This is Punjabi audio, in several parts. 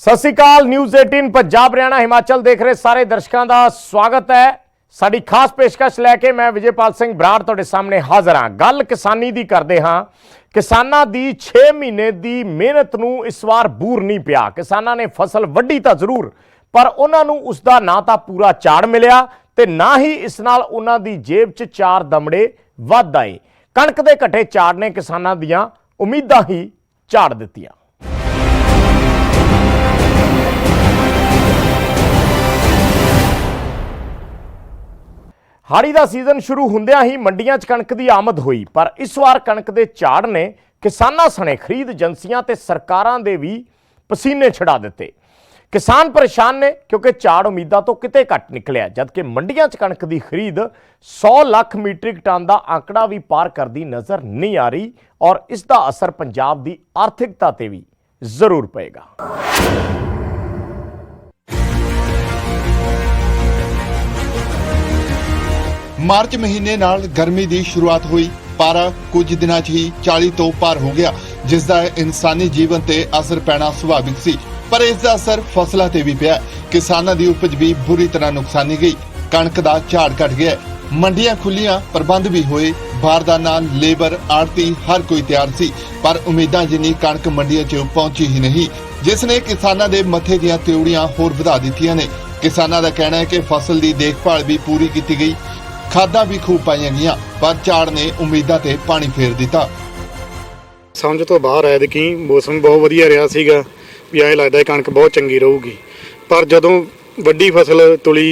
ਸਤਿ ਸ਼੍ਰੀ ਅਕਾਲ। ਨਿਊਜ਼ 18 पंजाब हरियाणा हिमाचल देख रहे सारे दर्शकों का स्वागत है। साडी खास पेशकश लैके मैं विजयपाल सिंह बराड़ तुहाडे सामने हाज़र हाँ। गल किसानी दी करदे हाँ। किसानां दी 6 महीने दी मेहनत नूं इस वार बूर नहीं पिया। किसानां ने फसल वड्डी तां जरूर, पर उन्हां नूं उसदा ना तां पूरा झाड़ मिलिया ते ना ही इस नाल उन्हां दी जेब च 4 दमड़े वध आए। कणक दे घटे झाड़ ने किसानां दियां उम्मीदां ही झाड़ दित्तियां। हाड़ी का सीजन शुरू होंदियां ही मंडियां च कणक की आमद हुई, पर इस वार कणक के झाड़ ने किसानां सने खरीद एजेंसियां ते सरकारां दे भी पसीने छड़ा दिते। किसान परेशान ने क्योंकि झाड़ उम्मीदां तो किते घट निकलिया, जबकि मंडियां च कणक की खरीद 100 लाख मीट्रिक टन का आंकड़ा भी पार करती नज़र नहीं आ रही और इसका असर पंजाब की आर्थिकता ते भी जरूर पेगा। मार्च महीने नाल गर्मी की शुरुआत हुई। पारा कुछ दिनों ही 40 तो पार हो गया, जिसका इंसानी जीवन ते असर पैना सुभाविक सी, पर इसका असर फसलों ते भी पिया। किसानों की उपज भी बुरी तरह नुकसानी गई। कणक का झाड़ घट गया, मंडियां खुलियां, प्रबंध भी हुए, बारदाना, लेबर, आड़ती हर कोई तैयार सी, पर उम्मीदां जिन्नी कणक मंडियां च पहुंची ही नहीं, जिसने किसानों के मथे दियां त्योड़ियां होर वधा दित्तियां ने। किसानों का कहना है कि फसल की देखभाल भी पूरी की गई, खादा भी खूब पाई गई, पर झाड़ ने उम्मीदां ते पानी फेर दिता। समझ तो बाहर है कि मौसम बहुत वधिया रहा सीगा, भी ऐ लगदा है कणक बहुत चंगी रहूगी, पर जदों वड्डी फसल तुली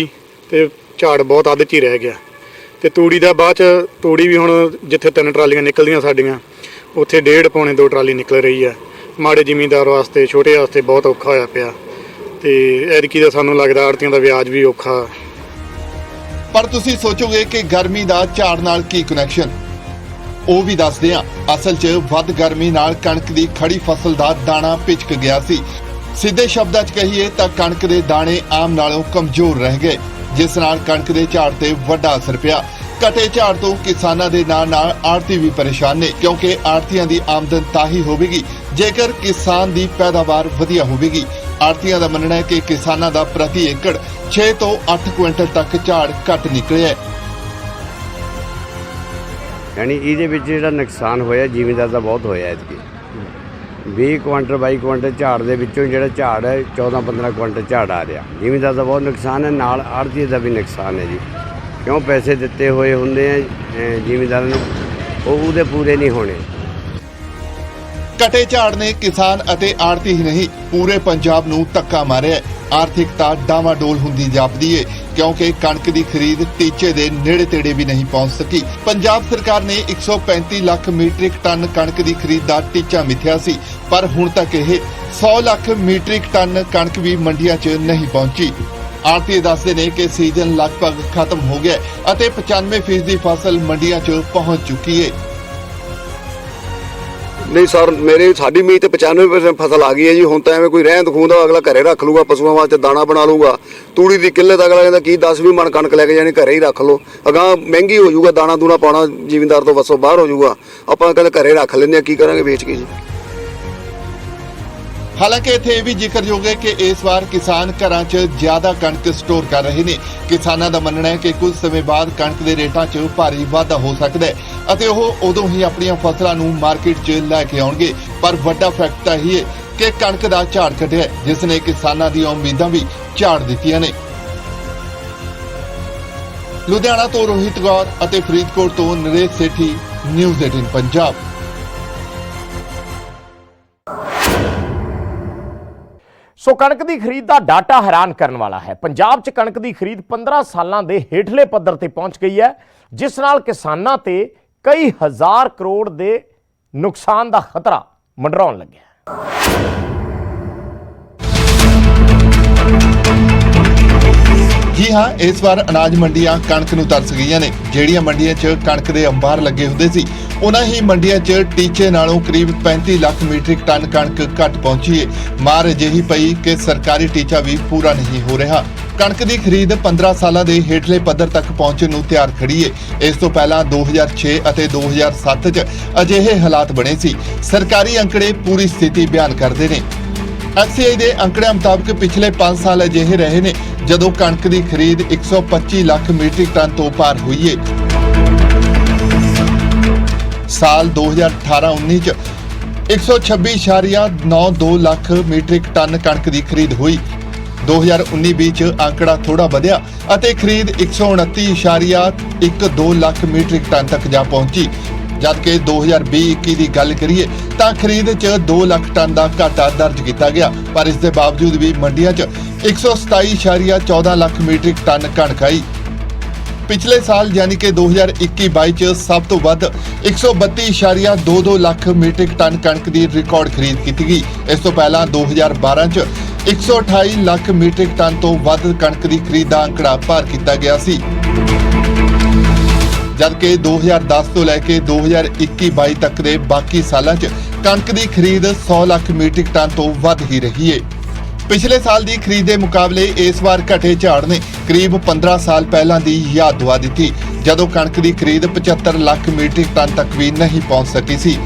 ते झाड़ बहुत अध च ही रह गया। ते तूड़ी दा बाद च तूड़ी भी हुण जिथे 3 ट्रालियां निकलदियां साडियां उत्थे 1.5 पौने 2 ट्राली निकल रही है। माड़े जिमींदार वास्ते, छोटे वास्ते बहुत औखा होया पिया ते ऐतकी दा सानूं लगदा आड़तियां दा व्याज भी औखा। पर तुसी सोचोगे कि गर्मी का झाड़ नाल की कनैक्शन, ਉਹ भी दसदे हां। असल च वध गर्मी नाल कणक की खड़ी फसल का दाना पिचक गया सी। सीधे शब्दां च कहिए तां कणक के दाने आम नालों कमजोर रह गए, जिस नाल कणक के झाड़ ते वड्डा असर पिया। घटे झाड़ तो किसानां दे नाल आड़ती भी परेशान ने, क्योंकि आड़तियां दी आमदन ताही होवेगी जेकर किसान दी पैदावार वधिया होवेगी। आड़तियां दा मनना है कि किसानां दा प्रति एकड़ 6 तो 8 क्विंटल तक झाड़ घट निकलिया है। यानी ਇਹਦੇ ਵਿੱਚ ਜਿਹੜਾ ਨੁਕਸਾਨ ਹੋਇਆ ਜ਼ਿਮੀਂਦਾਰ ਦਾ ਬਹੁਤ ਹੋਇਆ ਐਤਕੀ। 20 ਕੁਇੰਟਲ 22 ਕੁਇੰਟਲ ਝਾੜ ਦੇ ਵਿੱਚੋਂ ਜਿਹੜਾ ਝਾੜ ਹੈ 14-15 ਕੁਇੰਟਲ ਝਾੜ ਆ ਰਿਹਾ। ਜ਼ਿਮੀਂਦਾਰ ਦਾ ਬਹੁਤ ਨੁਕਸਾਨ ਹੈ, ਨਾਲ ਆੜ੍ਹਤੀ ਦਾ ਵੀ ਨੁਕਸਾਨ ਹੈ ਜੀ, ਕਿਉਂ ਪੈਸੇ ਦਿੱਤੇ ਹੋਏ ਹੁੰਦੇ ਆ ਜ਼ਿਮੀਂਦਾਰਾਂ ਨੂੰ, ਉਹ ਉਹਦੇ ਪੂਰੇ ਨਹੀਂ ਹੋਣੇ। ਘਟੇ ਝਾੜ ਨੇ ਕਿਸਾਨ ਅਤੇ ਆੜਤੀ ਹੀ ਨਹੀਂ, ਪੂਰੇ ਪੰਜਾਬ ਨੂੰ ਧੱਕਾ ਮਾਰਿਆ। ਆਰਥਿਕਤਾ ਡਾਵਾਡੋਲ ਹੁੰਦੀ ਜਾਪਦੀ ਏ, क्योंकि कणक की खरीद टीचे के नेड़े तेड़े भी नहीं पहुंच सकी। पंजाब सरकार ने 135 लाख मीट्रिक टन कणक की खरीद का टीचा मिथ्या सी, पर हुण तक यह 100 लाख मीट्रिक टन कणक भी मंडियां च नहीं पहुंची। आड़ती दसदे ने कि सीजन लगभग खत्म हो गया और 95% फसल मंडियां च पहुंच चुकी है। नहीं सर, मेरे साड़ी मीत 95% फसल आ गई है जी। हुण तां एवें कोई रहंद खूंद अगला घरे रख लूगा, पशुओं वास्ते दाना बना लूगा। तूड़ी की किल्लत अगला कहंदा की 10-20 मन कणक लैके जानी, घरे ही रख लो, अगां महंगी हो जाऊगा, दाना दूना पाउणा जिमींदार तो वसों बाहर हो जाऊगा। आपां कहंदे घरे रख लैंदे, की करांगे बेच के जी। हालांकि इत्थे यह भी जिक्रयोग है कि इस बार किसान घरां च ज्यादा कणक स्टोर कर रहे हैं। किसानां दा मनना है कि कुछ समय बाद कणक के रेटां च भारी वाधा हो सकता है ਅਤੇ ਉਹ ਉਦੋਂ ਹੀ ਆਪਣੀਆਂ ਫਸਲਾਂ ਨੂੰ ਮਾਰਕੀਟ 'ਚ ਲੈ ਕੇ ਆਉਣਗੇ। ਪਰ ਵੱਡਾ ਫੈਕਟ ਤਾਂ ਇਹ ਹੈ ਕਿ ਕਣਕ ਦਾ ਝਾੜ ਘਟਿਆ, ਜਿਸ ਨੇ ਕਿਸਾਨਾਂ ਦੀਆਂ ਉਮੀਦਾਂ ਵੀ ਝਾੜ ਦਿੱਤੀਆਂ ਨੇ। ਲੁਧਿਆਣਾ ਤੋਂ ਰੋਹਿਤ ਗੌਰ ਅਤੇ ਫਰੀਦਕੋਟ ਤੋਂ ਨਰੇਸ਼ ਸੇਠੀ, ਨਿਊਜ਼ 18 ਪੰਜਾਬ। ਸੋ ਕਣਕ ਦੀ ਖਰੀਦ ਦਾ ਡਾਟਾ ਹੈਰਾਨ ਕਰਨ ਵਾਲਾ ਹੈ। ਪੰਜਾਬ 'ਚ ਕਣਕ ਦੀ ਖਰੀਦ 15 ਸਾਲਾਂ ਦੇ ਹੇਠਲੇ ਪੱਧਰ ਤੇ ਪਹੁੰਚ ਗਈ ਹੈ, ਜਿਸ ਨਾਲ ਕਿਸਾਨਾਂ ਤੇ ਕਈ ਹਜ਼ਾਰ ਕਰੋੜ ਦੇ ਨੁਕਸਾਨ ਦਾ ਖਤਰਾ ਮੰਡਰਾਉਣ ਲੱਗਿਆ। जी हाँ, इस बार अनाज मंडियां कणक नूं तरस गईयां ने। ਜਿਹੜੀਆਂ ਮੰਡੀਆਂ 'ਚ ਕਣਕ ਦੇ ਅੰਬਾਰ ਲੱਗੇ ਹੁੰਦੇ ਸੀ, ਉਹਨਾਂ ਹੀ ਮੰਡੀਆਂ 'ਚ ਟੀਚੇ ਨਾਲੋਂ ਕਰੀਬ 35 ਲੱਖ ਮੀਟ੍ਰਿਕ ਟਨ ਕਣਕ ਘੱਟ ਪਹੁੰਚੀ ਹੈ। ਮਾਰ ਅਜਿਹੀ ਪਈ ਕਿ ਸਰਕਾਰੀ ਟੀਚਾ ਵੀ ਪੂਰਾ ਨਹੀਂ ਹੋ ਰਿਹਾ। ਕਣਕ ਦੀ ਖਰੀਦ 15 ਸਾਲਾਂ ਦੇ ਹੇਠਲੇ ਪੱਧਰ ਤੱਕ ਪਹੁੰਚਣ ਨੂੰ ਤਿਆਰ ਖੜੀ ਹੈ। ਇਸ ਤੋਂ ਪਹਿਲਾਂ 2006 ਅਤੇ 2007 'ਚ ਅਜਿਹੇ ਹਾਲਾਤ ਬਣੇ ਸੀ। ਸਰਕਾਰੀ ਅੰਕੜੇ ਪੂਰੀ ਸਥਿਤੀ ਬਿਆਨ ਕਰਦੇ ਨੇ। ਐਫਸੀਆਈ ਦੇ ਅੰਕੜਿਆਂ ਮੁਤਾਬਕ ਪਿਛਲੇ 5 ਸਾਲ ਅਜਿਹੇ ਰਹੇ ਨੇ ਜਦੋਂ ਕਣਕ ਦੀ ਖਰੀਦ 125 ਲੱਖ ਮੀਟ੍ਰਿਕ ਟਨ ਤੋਂ ਪਾਰ ਹੋਈ ਹੈ। ਸਾਲ 2018-19 ਚ 126.92 ਲੱਖ ਮੀਟ੍ਰਿਕ ਟਨ ਕਣਕ ਦੀ ਖਰੀਦ ਹੋਈ। 2019-20 ਚ ਅੰਕੜਾ ਥੋੜਾ ਵਧਿਆ ਅਤੇ ਖਰੀਦ 129.12 ਲੱਖ ਮੀਟ੍ਰਿਕ ਟਨ ਤੱਕ ਜਾ ਪਹੁੰਚੀ, ਜਦਕਿ 2020-21 ਦੀ ਗੱਲ ਕਰੀਏ ਤਾਂ ਖਰੀਦ 'ਚ 2 ਲੱਖ ਟਨ ਦਾ ਘਾਟਾ ਦਰਜ ਕੀਤਾ ਗਿਆ। ਪਰ ਇਸ ਦੇ ਬਾਵਜੂਦ ਵੀ ਮੰਡੀਆਂ 'ਚ 127.14 ਲੱਖ ਮੀਟ੍ਰਿਕ ਟਨ ਕਣਕ ਆਈ। ਪਿਛਲੇ ਸਾਲ ਯਾਨੀ ਕਿ 2021-22 ਚ ਸਭ ਤੋਂ ਵੱਧ 132.22 ਲੱਖ ਮੀਟ੍ਰਿਕ ਟਨ ਕਣਕ ਦੀ ਰਿਕਾਰਡ ਖਰੀਦ ਕੀਤੀ ਗਈ। ਇਸ ਤੋਂ ਪਹਿਲਾਂ 2012 ਚ 128 ਲੱਖ ਮੀਟ੍ਰਿਕ ਟਨ ਤੋਂ ਵੱਧ ਕਣਕ ਦੀ ਖਰੀਦ ਦਾ ਅੰਕੜਾ ਪਾਰ ਕੀਤਾ ਗਿਆ ਸੀ, ਜਦਕਿ 2010 ਤੋਂ ਲੈ ਕੇ 2021-22 ਤੱਕ ਦੇ ਬਾਕੀ ਸਾਲਾਂ 'ਚ ਕਣਕ ਦੀ ਖਰੀਦ 100 ਲੱਖ ਮੀਟ੍ਰਿਕ ਟਨ ਤੋਂ ਵੱਧ ਹੀ ਰਹੀ ਹੈ। ਪਿਛਲੇ ਸਾਲ ਦੀ ਖਰੀਦ ਦੇ ਮੁਕਾਬਲੇ ਇਸ ਵਾਰ ਘਟੇ ਝਾੜ ਨੇ ਕਰੀਬ 15 ਸਾਲ ਪਹਿਲਾਂ ਦੀ ਯਾਦ ਦਿਵਾ ਦਿੱਤੀ, ਜਦੋਂ ਕਣਕ ਦੀ ਖਰੀਦ 75 ਲੱਖ ਮੀਟ੍ਰਿਕ ਟਨ ਤੱਕ ਵੀ ਨਹੀਂ ਪਹੁੰਚ ਸਕੀ ਸੀ।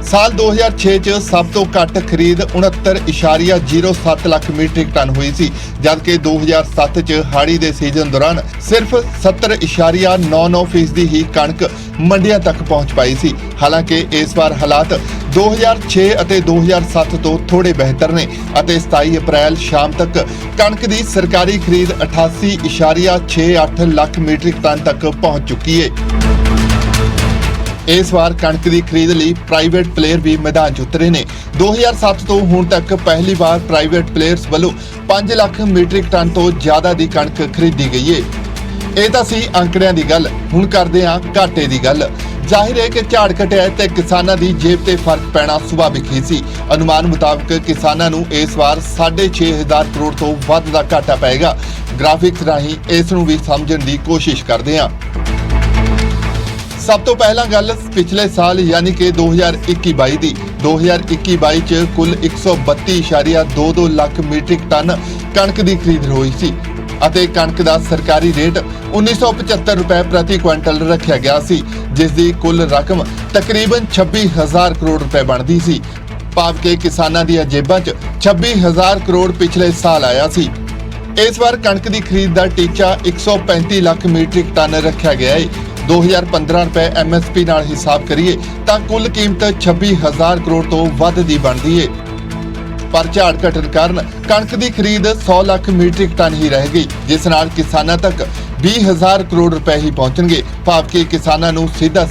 ਸਾਲ 2006 ਚ ਸਭ ਤੋਂ ਘੱਟ ਖਰੀਦ 69.07 ਲੱਖ ਮੀਟ੍ਰਿਕ ਟਨ ਹੋਈ ਸੀ, ਜਦਕਿ 2007 ਚ ਹਾੜੀ ਦੇ ਸੀਜ਼ਨ ਦੌਰਾਨ ਸਿਰਫ 70.99% ਹੀ ਕਣਕ ਮੰਡੀਆਂ ਤੱਕ ਪਹੁੰਚ ਪਾਈ ਸੀ। ਹਾਲਾਂਕਿ ਇਸ ਵਾਰ ਹਾਲਾਤ 2006 ਅਤੇ 2007 ਤੋਂ ਥੋੜੇ ਬਿਹਤਰ ਨੇ ਅਤੇ 27 ਅਪ੍ਰੈਲ ਸ਼ਾਮ ਤੱਕ ਕਣਕ ਦੀ ਸਰਕਾਰੀ ਖਰੀਦ 88.68 ਲੱਖ ਮੀਟ੍ਰਿਕ ਟਨ ਤੱਕ ਪਹੁੰਚ ਚੁੱਕੀ ਹੈ। ਇਸ ਵਾਰ ਕਣਕ ਦੀ ਖਰੀਦ ਲਈ ਪ੍ਰਾਈਵੇਟ ਪਲੇਅਰ ਵੀ ਮੈਦਾਨ 'ਚ ਉਤਰੇ ਨੇ। 2007 ਤੋਂ ਹੁਣ ਤੱਕ ਪਹਿਲੀ ਵਾਰ ਪ੍ਰਾਈਵੇਟ ਪਲੇਅਰਸ ਵੱਲੋਂ 5 ਲੱਖ ਮੀਟ੍ਰਿਕ ਟਨ ਤੋਂ ਜ਼ਿਆਦਾ ਦੀ ਕਣਕ ਖਰੀਦੀ ਗਈ ਹੈ। ਇਹ ਤਾਂ ਸੀ ਅੰਕੜਿਆਂ ਦੀ ਗੱਲ, ਹੁਣ ਕਰਦੇ ਹਾਂ ਘਾਟੇ ਦੀ ਗੱਲ। ਜ਼ਾਹਿਰ ਹੈ ਕਿ ਝਾੜ ਘਟਿਆ ਤੇ ਕਿਸਾਨਾਂ ਦੀ ਜੇਬ ਤੇ ਫਰਕ ਪੈਣਾ ਸੁਭਾਵਿਕ ਹੀ ਸੀ। ਅਨੁਮਾਨ ਮੁਤਾਬਕ ਕਿਸਾਨਾਂ ਨੂੰ ਇਸ ਵਾਰ 6.5000 ਕਰੋੜ ਤੋਂ ਵੱਧ ਦਾ ਘਾਟਾ ਪਏਗਾ। ਗ੍ਰਾਫਿਕਸ ਰਾਹੀਂ ਇਸ ਨੂੰ ਵੀ ਸਮਝਣ ਦੀ ਕੋਸ਼ਿਸ਼ ਕਰਦੇ ਹਾਂ। ਸਭ ਤੋਂ ਪਹਿਲਾਂ ਗੱਲ ਪਿਛਲੇ ਸਾਲ ਯਾਨੀ ਕਿ 2021-22 ਦੀ। 2021-22 ਚ ਕੁੱਲ 132.22 ਲੱਖ ਮੀਟ੍ਰਿਕ ਟਨ ਕਣਕ ਦੀ ਖਰੀਦ ਹੋਈ ਸੀ ਅਤੇ ਕਣਕ ਦਾ ਸਰਕਾਰੀ ਰੇਟ 1975 ਰੁਪਏ ਪ੍ਰਤੀ ਕੁਇੰਟਲ ਰੱਖਿਆ ਗਿਆ ਸੀ, ਜਿਸ ਦੀ ਕੁੱਲ ਰਕਮ ਤਕਰੀਬਨ 26000 ਕਰੋੜ ਰੁਪਏ ਬਣਦੀ ਸੀ। ਭਾਵ ਕਿ ਕਿਸਾਨਾਂ ਦੀਆਂ ਜੇਬਾਂ 'ਚ 26000 ਕਰੋੜ ਪਿਛਲੇ ਸਾਲ ਆਇਆ ਸੀ। ਇਸ ਵਾਰ ਕਣਕ ਦੀ ਖਰੀਦ ਦਾ ਟੀਚਾ 135 ਲੱਖ ਮੀਟ੍ਰਿਕ ਟਨ ਰੱਖਿਆ ਗਿਆ ਹੈ। 2015 ਰੁਪਏ MSP ਨਾਲ ਹਿਸਾਬ ਕਰੀਏ ਤਾਂ ਕੁੱਲ ਕੀਮਤ 26000 ਕਰੋੜ ਤੋਂ ਵੱਧ ਦੀ ਬਣਦੀ ਹੈ। ਪਰ ਝਾੜ ਘਟਣ ਕਾਰਨ ਕਣਕ ਦੀ ਖਰੀਦ 100 ਲੱਖ ਮੀਟ੍ਰਿਕ ਟਨ ਹੀ ਰਹਿ ਗਈ, ਜਿਸ ਨਾਲ ਕਿਸਾਨਾਂ ਤੱਕ 20000 ਕਰੋੜ ਰੁਪਏ ਹੀ ਪਹੁੰਚਣਗੇ। ਭਾਵ ਕਿ ਕਿਸਾਨਾਂ ਨੂੰ ਸਿੱਧਾ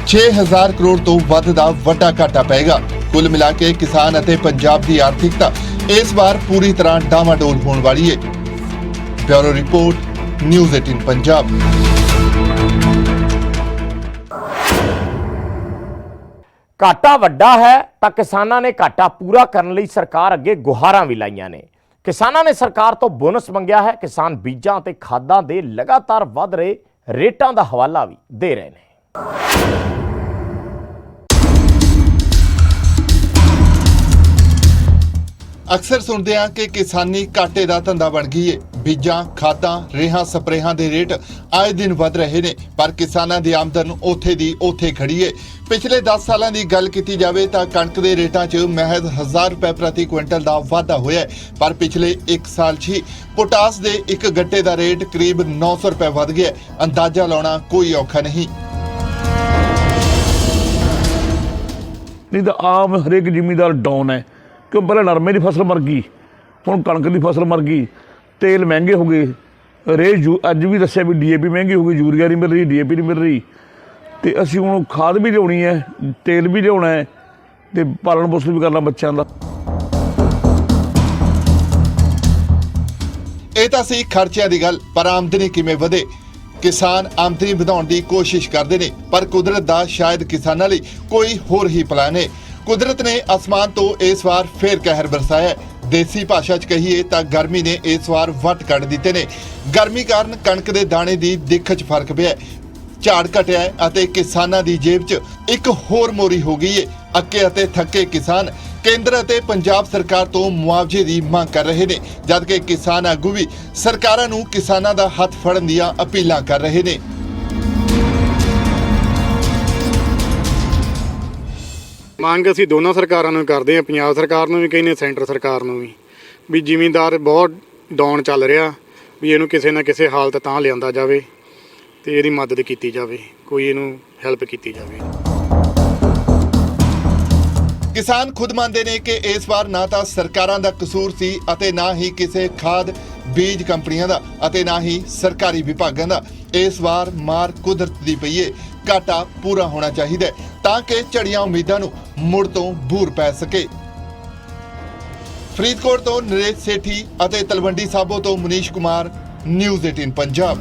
6000 ਕਰੋੜ ਤੋਂ ਵੱਧ ਦਾ ਵੱਡਾ ਘਾਟਾ ਪਏਗਾ। ਕੁੱਲ ਮਿਲਾ ਕੇ ਕਿਸਾਨ ਅਤੇ ਪੰਜਾਬ ਦੀ ਆਰਥਿਕਤਾ ਇਸ ਵਾਰ ਪੂਰੀ ਤਰ੍ਹਾਂ ਡਾਮਾਡੋਲ ਹੋਣ ਵਾਲੀ ਹੈ। Bureau report, news 18 Punjab. ਘਾਟਾ ਵੱਡਾ ਹੈ ਤਾਂ ਕਿਸਾਨਾਂ ਨੇ ਘਾਟਾ ਪੂਰਾ ਕਰਨ ਲਈ ਸਰਕਾਰ ਅੱਗੇ ਗੁਹਾਰਾਂ ਵੀ ਲਾਈਆਂ ਨੇ। ਕਿਸਾਨਾਂ ਨੇ ਸਰਕਾਰ ਤੋਂ ਬੋਨਸ ਮੰਗਿਆ ਹੈ। ਕਿਸਾਨ ਬੀਜਾਂ ਅਤੇ ਖਾਦਾਂ ਦੇ ਲਗਾਤਾਰ ਵੱਧ ਰਹੇ ਰੇਟਾਂ ਦਾ ਹਵਾਲਾ ਵੀ ਦੇ ਰਹੇ ਨੇ। ਅਕਸਰ ਸੁਣਦੇ ਹਾਂ ਕਿ ਕਿਸਾਨੀ ਘਾਟੇ ਦਾ ਧੰਦਾ ਬਣ ਗਈ ਹੈ। ਬੀਜਾਂ, ਖਾਦਾਂ, ਰੇਹਾਂ, ਸਪਰੇਹਾਂ ਦੇ ਰੇਟ ਆਏ ਦਿਨ ਵੱਧ ਰਹੇ ਨੇ, ਪਰ ਕਿਸਾਨਾਂ ਦੀ ਆਮਦਨ ਉੱਥੇ ਦੀ ਉੱਥੇ ਖੜੀ ਹੈ। ਪਿਛਲੇ 10 ਸਾਲਾਂ ਦੀ ਗੱਲ ਕੀਤੀ ਜਾਵੇ ਤਾਂ ਕਣਕ ਦੇ ਰੇਟਾਂ 'ਚ ਮਹਿਜ਼ 1000 ਰੁਪਏ ਪ੍ਰਤੀ ਕੁਇੰਟਲ ਦਾ ਵਾਧਾ ਹੋਇਆ ਹੈ, ਪਰ ਪਿਛਲੇ 1 ਸਾਲ 'ਚ ਹੀ ਪੋਟਾਸ ਦੇ ਇੱਕ ਗੱਟੇ ਦਾ ਰੇਟ ਕਰੀਬ 900 ਰੁਪਏ ਵੱਧ ਗਿਆ। ਅੰਦਾਜ਼ਾ ਲਾਉਣਾ ਕੋਈ ਔਖਾ ਨਹੀਂ। ਨਹੀਂ ਤਾਂ ਆਮ ਹਰੇਕ ਜ਼ਿਮੀਂਦਾਰ ਡਾਊਨ ਹੈ, ਕਿਉਂ ਪਹਿਲਾਂ ਨਰਮੇ ਦੀ ਫਸਲ ਮਰ ਗਈ, ਹੁਣ ਕਣਕ ਦੀ ਫਸਲ ਮਰ ਗਈ, ਤੇਲ ਮਹਿੰਗੇ ਹੋ ਗਏ, ਅੱਜ ਵੀ ਦੱਸਿਆ ਵੀ DAP ਮਹਿੰਗੀ ਹੋ ਗਈ, ਯੂਰੀਆ ਨਹੀਂ ਮਿਲ ਰਹੀ, DAP ਨਹੀਂ ਮਿਲ ਰਹੀ, ਤੇ ਅਸੀਂ ਹੁਣ ਖਾਦ ਵੀ ਲਿਆਉਣੀ ਹੈ, ਤੇਲ ਵੀ ਲਿਆਉਣਾ ਹੈ, ਤੇ ਪਾਲਣ ਪੋਸ਼ਣ ਵੀ ਕਰਨਾ ਬੱਚਿਆਂ ਦਾ। ਇਹ ਤਾਂ ਸੀ ਖਰਚਿਆਂ ਦੀ ਗੱਲ, ਪਰ ਆਮਦਨੀ ਕਿਵੇਂ ਵਧੇ? ਕਿਸਾਨ ਆਮਦਨੀ ਵਧਾਉਣ ਦੀ ਕੋਸ਼ਿਸ਼ ਕਰਦੇ ਨੇ, ਪਰ ਕੁਦਰਤ ਦਾ ਸ਼ਾਇਦ ਕਿਸਾਨਾਂ ਲਈ ਕੋਈ ਹੋਰ ਹੀ ਪਲਾਨ ਹੈ। ਕੁਦਰਤ ਨੇ ਅਸਮਾਨ ਤੋਂ ਇਸ ਵਾਰ ਫੇਰ ਕਹਿਰ ਬਰਸਾਇਆ। ਦੇਸੀ ਭਾਸ਼ਾ 'ਚ ਕਹੀਏ ਤਾਂ ਗਰਮੀ ਨੇ ਇਸ ਵਾਰ ਵੱਟ ਕੱਢ ਦਿੱਤੇ ਨੇ। ਗਰਮੀ ਕਾਰਨ ਕਣਕ ਦੇ ਦਾਣੇ ਦੀ ਦਿੱਖ 'ਚ ਫਰਕ ਪਿਆ, ਝਾੜ ਘਟਿਆ ਅਤੇ ਕਿਸਾਨਾਂ ਦੀ ਜੇਬ 'ਚ ਇੱਕ ਹੋਰ ਮੋਰੀ ਹੋ ਗਈ ਹੈ। ਅੱਕੇ ਅਤੇ ਥੱਕੇ ਕਿਸਾਨ ਕੇਂਦਰ ਅਤੇ ਪੰਜਾਬ ਸਰਕਾਰ ਤੋਂ ਮੁਆਵਜ਼ੇ ਦੀ ਮੰਗ ਕਰ ਰਹੇ ਨੇ, ਜਦਕਿ ਕਿਸਾਨ ਆਗੂ ਵੀ ਸਰਕਾਰਾਂ ਨੂੰ ਕਿਸਾਨਾਂ ਦਾ ਹੱਥ ਫੜਨ ਦੀਆਂ ਅਪੀਲਾਂ ਕਰ ਰਹੇ ਨੇ। ਮੰਗ ਅਸੀਂ ਦੋਨਾਂ ਸਰਕਾਰਾਂ ਨੂੰ ਕਰਦੇ ਹਾਂ, ਪੰਜਾਬ ਸਰਕਾਰ ਨੂੰ ਵੀ ਕਹਿੰਦੇ, ਸੈਂਟਰ ਸਰਕਾਰ ਨੂੰ ਵੀ ਜ਼ਿਮੀਂਦਾਰ ਬਹੁਤ ਡਾਊਨ ਚੱਲ ਰਿਹਾ, ਵੀ ਇਹਨੂੰ ਕਿਸੇ ਨਾ ਕਿਸੇ ਹਾਲਤ ਤਾਂ ਲਿਆਂਦਾ ਜਾਵੇ ਤੇ ਇਹਦੀ ਮਦਦ ਕੀਤੀ ਜਾਵੇ, ਕੋਈ ਇਹਨੂੰ ਹੈਲਪ ਕੀਤੀ ਜਾਵੇ। ਕਿਸਾਨ ਖੁਦ ਮੰਨਦੇ ਨੇ ਕਿ ਇਸ ਵਾਰ ਨਾ ਤਾਂ ਸਰਕਾਰਾਂ ਦਾ ਕਸੂਰ ਸੀ ਅਤੇ ਨਾ ਹੀ ਕਿਸੇ ਖਾਦ ਬੀਜ ਕੰਪਨੀਆਂ ਦਾ ਅਤੇ ਨਾ ਹੀ ਸਰਕਾਰੀ ਵਿਭਾਗਾਂ ਦਾ। ਇਸ ਵਾਰ ਮਾਰ ਕੁਦਰਤ ਦੀ ਪਈ ਏ, ਘਾਟਾ ਪੂਰਾ ਹੋਣਾ ਚਾਹੀਦਾ ਤਾਂ ਕਿ ਝੜੀਆਂ ਉਮੀਦਾਂ ਨੂੰ ਮੁੜ ਤੋਂ ਬੂਰ ਪੈ ਸਕੇ। ਫਰੀਦਕੋਟ ਤੋਂ ਨਰੇਸ਼ ਸੇਠੀ ਅਤੇ ਤਲਵੰਡੀ ਸਾਬੋ ਤੋਂ ਮਨੀਸ਼ ਕੁਮਾਰ, ਨਿਊਜ਼ 18 ਪੰਜਾਬ।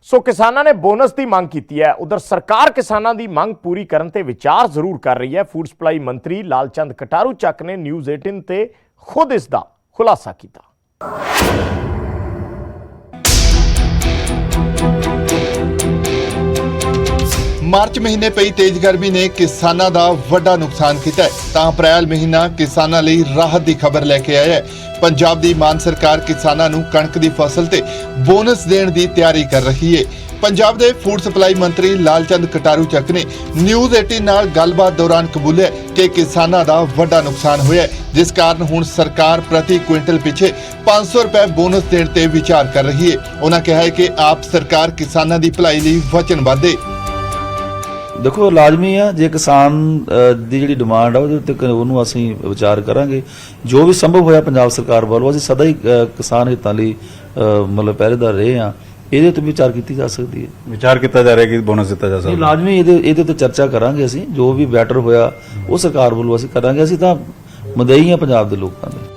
ਸੋ ਕਿਸਾਨਾਂ ਨੇ ਬੋਨਸ ਦੀ ਮੰਗ ਕੀਤੀ ਹੈ। ਉਧਰ ਸਰਕਾਰ ਕਿਸਾਨਾਂ ਦੀ ਮੰਗ ਪੂਰੀ ਕਰਨ ਤੇ ਵਿਚਾਰ ਜ਼ਰੂਰ ਕਰ ਰਹੀ ਹੈ। ਫੂਡ ਸਪਲਾਈ ਮੰਤਰੀ ਲਾਲਚੰਦ ਕਟਾਰੂ ਚੱਕ ਨੇ ਨਿਊਜ਼ 18 ਤੇ ਖੁਦ ਇਸ ਦਾ ਖੁਲਾਸਾ ਕੀਤਾ। ਮਾਰਚ ਮਹੀਨੇ ਪਈ ਤੇਜ਼ ਗਰਮੀ ਨੇ ਕਿਸਾਨਾਂ ਦਾ ਵੱਡਾ ਨੁਕਸਾਨ ਕੀਤਾ ਹੈ ਤਾਂ ਅਪ੍ਰੈਲ ਮਹੀਨਾ ਕਿਸਾਨਾਂ ਲਈ ਰਾਹਤ ਦੀ ਖਬਰ ਲੈ ਕੇ ਆਇਆ ਹੈ। ਪੰਜਾਬ ਦੀ ਮਾਨ ਸਰਕਾਰ ਕਿਸਾਨਾਂ ਨੂੰ ਕਣਕ ਦੀ ਫਸਲ ਤੇ ਬੋਨਸ ਦੇਣ ਦੀ ਤਿਆਰੀ ਕਰ ਰਹੀ ਹੈ। ਪੰਜਾਬ ਦੇ ਫੂਡ ਸਪਲਾਈ ਮੰਤਰੀ ਲਾਲਚੰਦ ਕਟਾਰੂ ਚੱਕ ਨੇ ਨਿਊਜ਼ 18 ਨਾਲ ਗੱਲਬਾਤ ਦੌਰਾਨ ਕਬੂਲਿਆ ਕਿ ਕਿਸਾਨਾਂ ਦਾ ਵੱਡਾ ਨੁਕਸਾਨ ਹੋਇਆ ਹੈ, ਜਿਸ ਕਾਰਨ ਹੁਣ ਸਰਕਾਰ ਪ੍ਰਤੀ ਕੁਇੰਟਲ ਪਿੱਛੇ 500 ਰੁਪਏ ਬੋਨਸ ਦੇਣ ਤੇ ਵਿਚਾਰ ਕਰ ਰਹੀ ਹੈ। ਉਹਨਾਂ ਕਿਹਾ ਹੈ ਕਿ ਆਪ ਸਰਕਾਰ ਕਿਸਾਨਾਂ ਦੀ ਭਲਾਈ ਲਈ ਵਚਨਬੱਧ ਹੈ। ਦੇਖੋ ਲਾਜ਼ਮੀ ਆ, ਜੇ ਕਿਸਾਨ ਦੀ ਜਿਹੜੀ ਡਿਮਾਂਡ ਆ ਉਹਦੇ ਉੱਤੇ ਉਹਨੂੰ ਅਸੀਂ ਵਿਚਾਰ ਕਰਾਂਗੇ। ਜੋ ਵੀ ਸੰਭਵ ਹੋਇਆ ਪੰਜਾਬ ਸਰਕਾਰ ਵੱਲੋਂ ਅਸੀਂ ਸਦਾ ਹੀ ਕਿਸਾਨ ਹਿੱਤਾਂ ਲਈ ਮਤਲਬ ਪਹਿਰੇਦਾਰ ਰਹੇ ਆ। ਇਹਦੇ ਉੱਤੇ ਵਿਚਾਰ ਕੀਤੀ ਜਾ ਸਕਦੀ ਹੈ, ਵਿਚਾਰ ਕੀਤਾ ਜਾ ਰਿਹਾ ਕਿ ਬੋਨਸ ਦਿੱਤਾ ਜਾ ਸਕਦਾ। ਲਾਜ਼ਮੀ ਇਹਦੇ ਉੱਤੇ ਚਰਚਾ ਕਰਾਂਗੇ ਅਸੀਂ। ਜੋ ਵੀ ਬੈਟਰ ਹੋਇਆ ਉਹ ਸਰਕਾਰ ਵੱਲੋਂ ਅਸੀਂ ਕਰਾਂਗੇ। ਅਸੀਂ ਤਾਂ ਮਦਈ ਆ ਪੰਜਾਬ ਦੇ ਲੋਕਾਂ ਦੇ।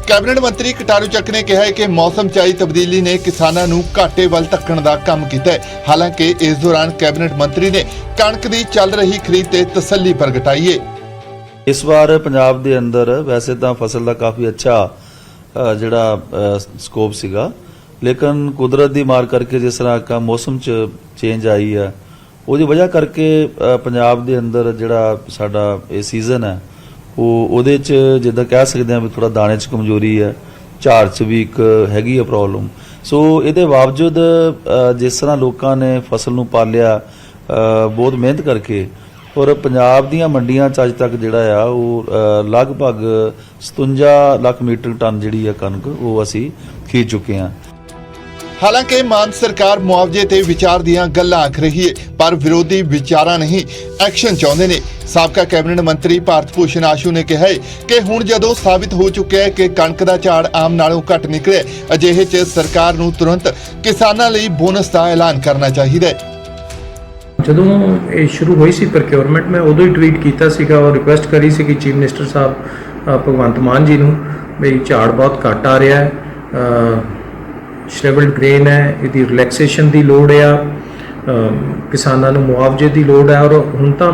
ਕੈਬਨਿਟ ਮੰਤਰੀ ਕਟਾਰੂ ਚੱਕ ਨੇ ਕਿਹਾ ਹੈ ਕਿ ਮੌਸਮ 'ਚ ਆਈ ਤਬਦੀਲੀ ਨੇ ਕਿਸਾਨਾਂ ਨੂੰ ਘਾਟੇ ਵੱਲ ਧੱਕਣ ਦਾ ਕੰਮ ਕੀਤਾ ਹੈ। ਹਾਲਾਂਕਿ ਇਸ ਦੌਰਾਨ ਕੈਬਨਿਟ ਮੰਤਰੀ ਨੇ ਕਣਕ ਦੀ ਚੱਲ ਰਹੀ ਖਰੀਦ ਤੇ ਤਸੱਲੀ ਪ੍ਰਗਟਾਈ ਹੈ। ਇਸ ਵਾਰ ਪੰਜਾਬ ਦੇ ਅੰਦਰ ਵੈਸੇ ਤਾਂ ਫਸਲ ਦਾ ਕਾਫੀ ਅੱਛਾ ਜਿਹੜਾ ਸਕੋਪ ਸੀਗਾ, ਲੇਕਿਨ ਕੁਦਰਤ ਦੀ ਮਾਰ ਕਰਕੇ ਜਿਸ ਤਰ੍ਹਾਂ ਮੌਸਮ 'ਚ ਚੇਂਜ ਆਈ ਹੈ ਉਹਦੀ ਵਜ੍ਹਾ ਕਰਕੇ ਪੰਜਾਬ ਦੇ ਅੰਦਰ ਜਿਹੜਾ ਸਾਡਾ ਇਹ ਸੀਜ਼ਨ ਹੈ ਉਹਦੇ 'ਚ ਜਿੱਦਾਂ ਕਹਿ ਸਕਦੇ ਹਾਂ ਵੀ ਥੋੜਾ ਦਾਣੇ 'ਚ ਕਮਜ਼ੋਰੀ ਹੈ, ਝਾੜ 'ਚ ਵੀ ਇੱਕ ਹੈਗੀ ਆ ਪ੍ਰੋਬਲਮ। ਸੋ ਇਹਦੇ ਬਾਵਜੂਦ ਜਿਸ ਤਰ੍ਹਾਂ ਲੋਕਾਂ ਨੇ ਫਸਲ ਨੂੰ ਪਾਲਿਆ ਬਹੁਤ ਮਿਹਨਤ ਕਰਕੇ, ਔਰ ਪੰਜਾਬ ਦੀਆਂ ਮੰਡੀਆਂ 'ਚ ਅੱਜ ਤੱਕ ਜਿਹੜਾ ਆ ਉਹ ਲਗਭਗ 57 ਲੱਖ ਮੀਟਰ ਟਨ ਜਿਹੜੀ ਆ ਕਣਕ ਉਹ ਅਸੀਂ ਖਰੀਦ ਚੁੱਕੇ ਹਾਂ। ਹਾਲਾਂਕਿ ਮਾਨ ਸਰਕਾਰ ਮੁਆਵਜ਼ੇ ਤੇ ਵਿਚਾਰ ਦੀਆਂ ਗੱਲਾਂ ਆਖ ਰਹੀ ਹੈ, ਪਰ ਵਿਰੋਧੀ ਵਿਚਾਰਾਂ ਨਹੀਂ ਐਕਸ਼ਨ ਚਾਹੁੰਦੇ ਨੇ। ਸਾਬਕਾ ਕੈਬਨਿਟ ਮੰਤਰੀ ਭਾਰਤ ਭੂਸ਼ਣ ਆਸ਼ੂ ਨੇ ਕਿਹਾ ਹੈ ਕਿ ਹੁਣ ਜਦੋਂ ਸਾਬਿਤ ਹੋ ਚੁੱਕਿਆ ਹੈ ਕਿ ਕਣਕ ਦਾ ਝਾੜ ਆਮ ਨਾਲੋਂ ਘੱਟ ਨਿਕਲਿਆ, ਅਜਿਹੇ 'ਚ ਸਰਕਾਰ ਨੂੰ ਤੁਰੰਤ ਕਿਸਾਨਾਂ ਲਈ ਬੋਨਸ ਦਾ ਐਲਾਨ ਕਰਨਾ ਚਾਹੀਦਾ ਹੈ। ਜਦੋਂ ਇਹ ਸ਼ੁਰੂ ਹੋਈ ਸੀ ਪ੍ਰੋਕਿਉਰਮੈਂਟ, ਮੈਂ ਉਦੋਂ ਹੀ ਟਵੀਟ ਕੀਤਾ ਸੀਗਾ ਔਰ ਰਿਕੁਐਸਟ ਕਰੀ ਸੀ ਕਿ ਚੀਫ ਮਿਨਿਸਟਰ ਸਾਹਿਬ ਭਗਵੰਤ ਮਾਨ ਜੀ ਨੂੰ ਵੀ ਝਾੜ ਬਹੁਤ ਘੱਟ ਆ ਰਿਹਾ ਹੈ, ਸ਼੍ਰੇਵਲਡ ਗ੍ਰੇਨ ਹੈ, ਇਹਦੀ ਰਿਲੈਕਸੇਸ਼ਨ ਦੀ ਲੋੜ ਆ, ਕਿਸਾਨਾਂ ਨੂੰ ਮੁਆਵਜ਼ੇ ਦੀ ਲੋੜ ਹੈ। ਔਰ ਹੁਣ ਤਾਂ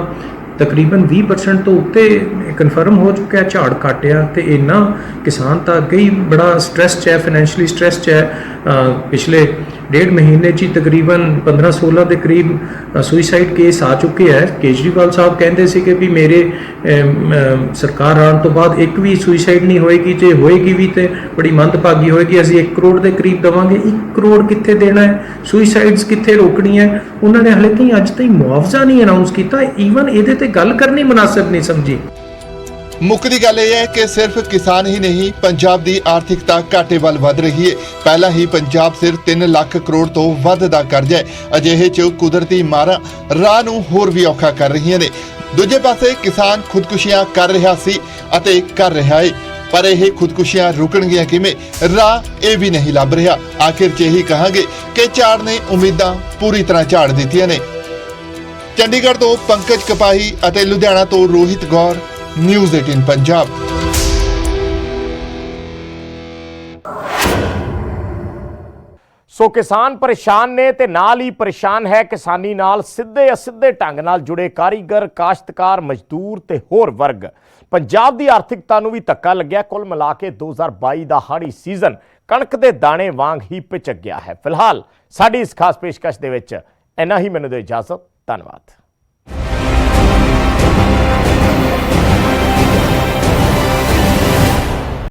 ਤਕਰੀਬਨ 20% ਤੋਂ ਉੱਤੇ ਕਨਫਰਮ ਹੋ ਚੁੱਕਿਆ ਝਾੜ ਘੱਟ ਆ ਤੇ ਇੰਨਾ ਕਿਸਾਨ ਤਾਂ ਅੱਗੇ ਹੀ ਬੜਾ ਸਟ੍ਰੈਸ 'ਚ ਹੈ, ਫਾਈਨੈਂਸ਼ੀਅਲੀ ਸਟ੍ਰੈਸ 'ਚ ਹੈ। ਪਿਛਲੇ 1.5 ਮਹੀਨੇ 'ਚ ਹੀ ਤਕਰੀਬਨ 15-16 ਦੇ ਕਰੀਬ ਸੁਈਸਾਈਡ ਕੇਸ ਆ ਚੁੱਕੇ ਹੈ। ਕੇਜਰੀਵਾਲ ਸਾਹਿਬ ਕਹਿੰਦੇ ਸੀ ਕਿ ਵੀ ਮੇਰੇ ਸਰਕਾਰ ਆਉਣ ਤੋਂ ਬਾਅਦ ਇੱਕ ਵੀ ਸੁਈਸਾਈਡ ਨਹੀਂ ਹੋਏਗੀ, ਜੇ ਹੋਏਗੀ ਵੀ ਤੇ ਬੜੀ ਮੰਦਭਾਗੀ ਹੋਏਗੀ। ਅਸੀਂ 1 ਕਰੋੜ ਦੇ ਕਰੀਬ ਦੇਵਾਂਗੇ। 1 ਕਰੋੜ ਕਿੱਥੇ ਦੇਣਾ ਹੈ, ਸੁਈਸਾਈਡਸ ਕਿੱਥੇ ਰੋਕਣੀ ਹੈ? ਉਹਨਾਂ ਨੇ ਹਾਲੇ ਤਾਈਂ ਅੱਜ ਤਾਈਂ ਮੁਆਵਜ਼ਾ ਨਹੀਂ ਅਨਾਉਂਸ ਕੀਤਾ। ਈਵਨ ਇਹਦੇ ਤੇ ਗੱਲ ਕਰਨੀ ਮੁਨਾਸਿਬ ਨਹੀਂ ਸਮਝੀ। ਮੁੱਖ ਦੀ ਗੱਲ ਇਹ ਹੈ ਕਿ ਸਿਰਫ ਕਿਸਾਨ ਹੀ ਨਹੀਂ, ਪੰਜਾਬ ਦੀ ਆਰਥਿਕਤਾ ਘਾਟੇ ਵੱਲ ਵਧ ਰਹੀ ਹੈ। ਪਹਿਲਾਂ ਹੀ ਪੰਜਾਬ ਸਿਰ 3 ਲੱਖ ਕਰੋੜ ਤੋਂ ਵੱਧ ਦਾ ਕਰਜ਼ਾ ਹੈ। ਅਜਿਹੇ 'ਚ ਕੁਦਰਤੀ ਮਾਰਾਂ ਰਾਹ ਨੂੰ ਹੋਰ ਵੀ ਔਖਾ ਕਰ ਰਹੀਆਂ ਨੇ। ਦੂਜੇ ਪਾਸੇ ਕਿਸਾਨ ਖੁਦਕੁਸ਼ੀਆਂ ਕਰ ਰਿਹਾ ਸੀ ਅਤੇ ਕਰ ਰਿਹਾ ਹੈ, ਪਰ ਇਹ ਖੁਦਕੁਸ਼ੀਆਂ ਰੁਕਣਗੀਆਂ ਕਿਵੇਂ? ਰਾਹ ਇਹ ਵੀ ਨਹੀਂ ਲੱਭ ਰਿਹਾ। ਆਖਿਰ 'ਚ ਇਹੀ ਕਹਾਂਗੇ ਕਿ ਝਾੜ ਨੇ ਉਮੀਦਾਂ ਪੂਰੀ ਤਰ੍ਹਾਂ ਝਾੜ ਦਿੱਤੀਆਂ ਨੇ। ਚੰਡੀਗੜ੍ਹ ਤੋਂ ਪੰਕਜ ਕਪਾਹੀ ਅਤੇ ਲੁਧਿਆਣਾ ਤੋਂ ਰੋਹਿਤ ਗੌਰ, ਨਿਊਜ਼ 18 ਪੰਜਾਬ। ਸੋ ਕਿਸਾਨ ਪਰੇਸ਼ਾਨ ਨੇ ਤੇ ਨਾਲ ਹੀ ਪਰੇਸ਼ਾਨ ਹੈ ਕਿਸਾਨੀ ਨਾਲ ਸਿੱਧੇ ਅਸਿੱਧੇ ਢੰਗ ਨਾਲ ਜੁੜੇ ਕਾਰੀਗਰ, ਕਾਸ਼ਤਕਾਰ, ਮਜ਼ਦੂਰ ਤੇ ਹੋਰ ਵਰਗ। ਪੰਜਾਬ ਦੀ ਆਰਥਿਕਤਾ ਨੂੰ ਵੀ ਧੱਕਾ ਲੱਗਿਆ। ਕੁੱਲ ਮਿਲਾ ਕੇ 2022 ਦਾ ਹਾੜੀ ਸੀਜ਼ਨ ਕਣਕ ਦੇ ਦਾਣੇ ਵਾਂਗ ਹੀ ਪਿਚਕ ਗਿਆ ਹੈ। ਫਿਲਹਾਲ ਸਾਡੀ ਇਸ ਖਾਸ ਪੇਸ਼ਕਸ਼ ਦੇ ਵਿੱਚ ਇੰਨਾ ਹੀ। ਮੈਨੂੰ ਦਿਓ ਇਜਾਜ਼ਤ। ਧੰਨਵਾਦ।